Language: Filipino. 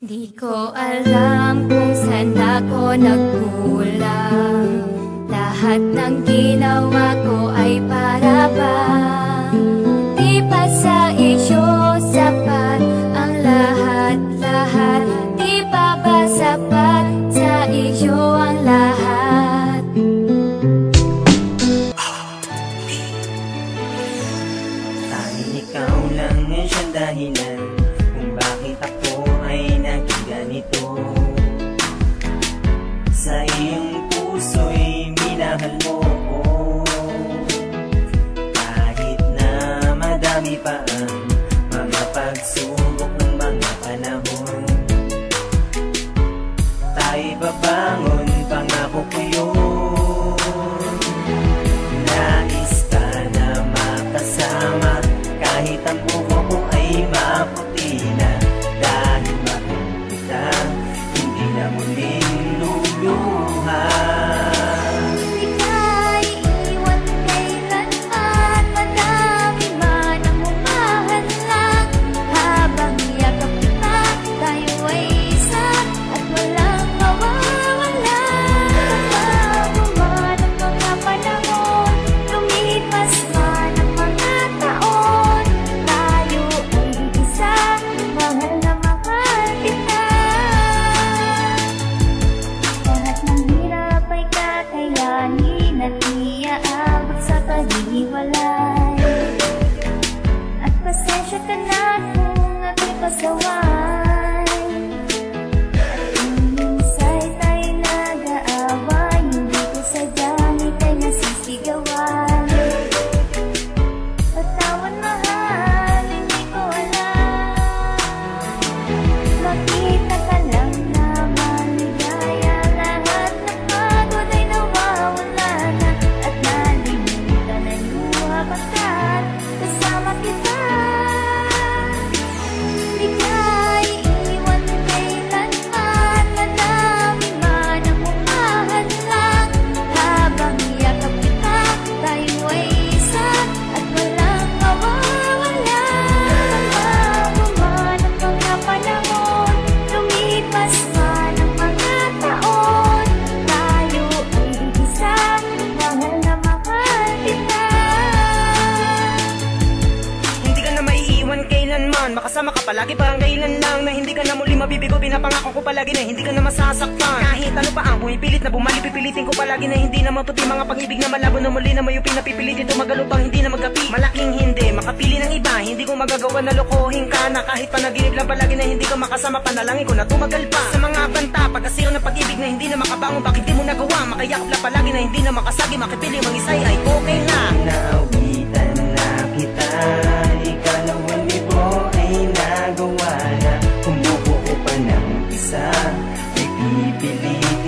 Di ko alam kung saan ako nagkulang. Lahat ng ginawa ko ay para bang di pa sa iyo sapat ang lahat-lahat. Di pa ba sapat sa iyo ang lahat? Tanging ikaw lang ang siyang dahilan kung bakit ako ay naging ganito. Sa iyong puso'y minahal mo ko, kahit na madami pa ang mga pagsubok ng mga panahon. Tayo'y babangon, pangako ko yun. Nais ka na makasama, kahit ang buho ko ay maputi na. Dahil mahal kita, hindi na muling luluha. Ika'y iwan kailanman, madami man ang humahadlang. Habang yakap kita, tayo ay isa at walang mawawala. Bago man ang mga panahon, lumipas man ang mga taon, tayo ay isa, mahal na mahal kita. Lahat ng hirap ay kakayanin at iaabot sa paghihiwalay. At pasensya ka na kung ako'y pasaway. At kung minsa'y tayo nag-aaway, hindi ko sadyang ika'y nasisigawan. Patawan mahal, hindi ko alam. Makita ka lang na maligaya, lahat ng pagod ay nawawala na. At nalimutan ang luha pagkat kasama kita. Di ka'y iwan kailanman, madami man ang humahadlang. Habang yakap kita, tayo ay isa at walang mawawala. Bago man ang mga panahon, lumipas man ang mga taon, tayo ay isa, mahal na mahal kita. Hindi ka na maiiwan kailanman, makasama ka palagi parang kailan lang. Na hindi ka na muli mabibigo, pinapangako ko palagi na hindi ka na masasaktan. Kahit ano pa ang pumipilit na bumalik, pipilitin ko palagi na hindi na maputi. Mga pag-ibig na malabo na muli na mayupin na pipilitin tumagalupang hindi na magkapi. Malaking hindi, makapili ng iba, hindi ko magagawa na lokohin ka na. Kahit panaginip lang palagi na hindi ka makasama, panalangin ko na tumagal pa. Sa mga banta, pagkasiro ng pag-ibig na hindi na makabangon, bakit di mo nagawa? Makayakap lang palagi na hindi na makasagi, makipili mang isay ay okay na. Naawitan na kita, ikalawang libo ay nagawa na. Kung bubuo pa ng isa, ay pipilitin